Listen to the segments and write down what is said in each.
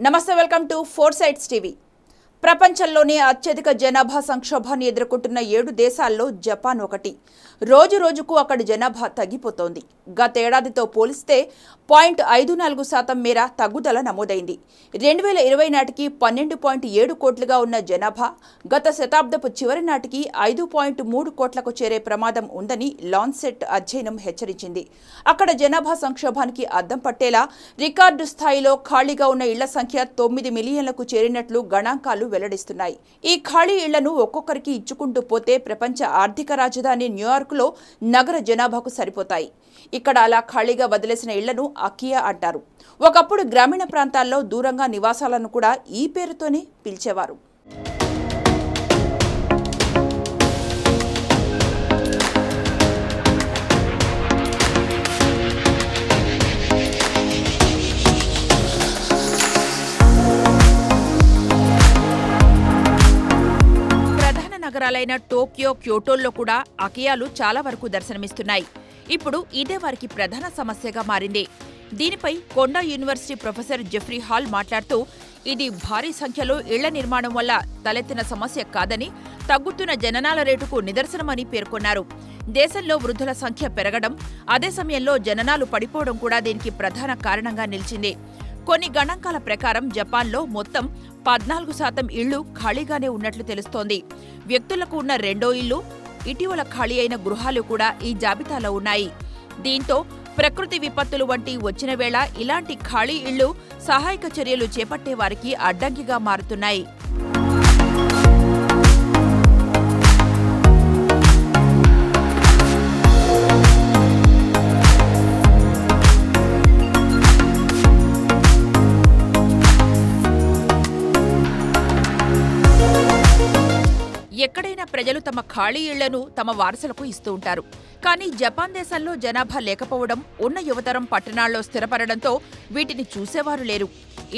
నమస్తే, welcome to four sides TV. ప్రపంచంలోనే అత్యధిక జనాభా సంక్షోభాన్ని ఎదుర్కొంటున్న 7 దేశాల్లో జపాన్ ఒకటి. రోజు రోజుకు అక్కడి జనాభా తగ్గిపోతోంది. గతేడాదితో పోలిస్తే 0.54% మేర తగ్గుదల నమోదైంది. 2020 నాటికి 12.7 కోట్లుగా ఉన్న జనాభా గత శతాబ్దపు చివరి నాటికి 5.3 కోట్లకు చేరే ప్రమాదం ఉందని లాన్సెట్ అధ్యయనం హెచ్చరించింది. అక్కడ జనాభా సంక్షోభానికి అద్దం పట్టేలా రికార్డు స్థాయిలో ఖాళీగా ఉన్న ఇళ్ల సంఖ్య 9 మిలియన్లకు చేరినట్లు గణాంకాలు వెల్లడిస్తున్నాయి. ఈ ఖాళీ ఇళ్లను ఒక్కొక్కరికి ఇచ్చుకుంటూ పోతే ప్రపంచ ఆర్థిక రాజధాని న్యూయార్క్లో నగర జనాభాకు సరిపోతాయి. ఇక్కడ అలా ఖాళీగా వదిలేసిన ఇళ్లను అకియా అంటారు. ఒకప్పుడు గ్రామీణ ప్రాంతాల్లో దూరంగా నివాసాలను కూడా ఈ పేరుతోనే పిలిచేవారు. నగరాలైన టోక్యో, క్యోటోల్లో కూడా అకియాలు చాలా వరకు దర్శనమిస్తున్నాయి. ఇప్పుడు ఇదే వారికి ప్రధాన సమస్యగా మారింది. దీనిపై కొండా యూనివర్సిటీ ప్రొఫెసర్ జెఫ్రీ హాల్ మాట్లాడుతూ, ఇది భారీ సంఖ్యలో ఇళ్ల నిర్మాణం వల్ల తలెత్తిన సమస్య కాదని, తగ్గుతున్న జననాల రేటుకు నిదర్శనమని పేర్కొన్నారు. దేశంలో వృద్ధుల సంఖ్య పెరగడం, అదే సమయంలో జననాలు పడిపోవడం కూడా దీనికి ప్రధాన కారణంగా నిలిచింది. కొన్ని గణాంకాల ప్రకారం జపాన్లో మొత్తం 14% ఇళ్లు ఖాళీగానే ఉన్నట్లు తెలుస్తోంది. వ్యక్తులకు ఉన్న రెండో ఇల్లు, ఇటీవల ఖాళీ అయిన గృహాలు కూడా ఈ జాబితాలో ఉన్నాయి. దీంతో ప్రకృతి విపత్తులు వంటి వచ్చిన వేళ ఇలాంటి ఖాళీ ఇళ్లు సహాయక చర్యలు చేపట్టే వారికి అడ్డంకిగా మారుతున్నాయి. ఎక్కడైనా ప్రజలు తమ ఖాళీ ఇళ్లను తమ వారసులకు ఇస్తూ ఉంటారు. కానీ జపాన్ దేశంలో జనాభా లేకపోవడం, ఉన్న యువతరం పట్టణాల్లో స్థిరపడడంతో వీటిని చూసేవారు లేరు.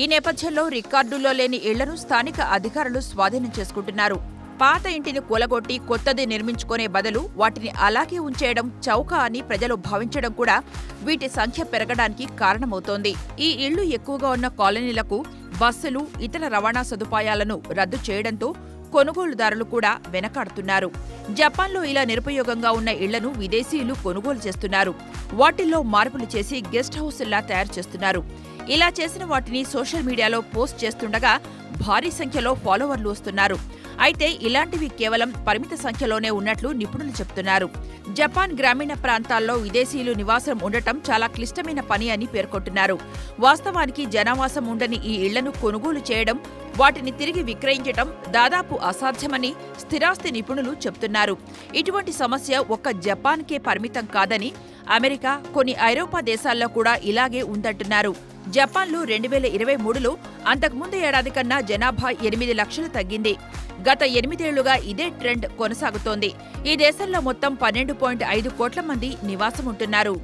ఈ నేపథ్యంలో రికార్డుల్లో లేని ఇళ్లను స్థానిక అధికారులు స్వాధీనం చేసుకుంటున్నారు. పాత ఇంటిని కూలగొట్టి కొత్తది నిర్మించుకునే బదులు వాటిని అలాగే ఉంచేయడం చౌక అని ప్రజలు భావించడం కూడా వీటి సంఖ్య పెరగడానికి కారణమవుతోంది. ఈ ఇళ్లు ఎక్కువగా ఉన్న కాలనీలకు బస్సులు, ఇతర రవాణా సదుపాయాలను రద్దు చేయడంతో కొనుగోలుదారులు కూడా వెనకాడుతున్నారు. జపాన్లో ఇలా నిరుపయోగంగా ఉన్న ఇళ్లను విదేశీయులు కొనుగోలు చేస్తున్నారు. వాటిల్లో మార్పులు చేసి గెస్ట్ హౌస్లా తయారు చేస్తున్నారు. ఇలా చేసిన వాటిని సోషల్ మీడియాలో పోస్ట్ చేస్తుండగా భారీ సంఖ్యలో ఫాలోవర్లు వస్తున్నారు. అయితే ఇలాంటివి కేవలం పరిమిత సంఖ్యలోనే ఉన్నట్లు నిపుణులు చెబుతున్నారు. జపాన్ గ్రామీణ ప్రాంతాల్లో విదేశీయులు నివాసం ఉండటం చాలా క్లిష్టమైన పని అని పేర్కొంటున్నారు. వాస్తవానికి జనావాసం ఉండని ఈ ఇళ్లను కొనుగోలు చేయడం, వాటిని తిరిగి విక్రయించడం దాదాపు అసాధ్యమని స్థిరాస్తి నిపుణులు చెబుతున్నారు. ఇటువంటి సమస్య ఒక్క జపాన్కే పరిమితం కాదని, అమెరికా, కొన్ని ఐరోపా దేశాల్లో కూడా ఇలాగే ఉందంటున్నారు. జపాన్లో 2023లో అంతకుముందు ఏడాది కన్నా జనాభా 8 లక్షలు తగ్గింది. గత 8 ఏళ్లుగా ఇదే ట్రెండ్ కొనసాగుతోంది. ఈ దేశంలో మొత్తం 12.5 కోట్ల మంది నివాసముంటున్నారు.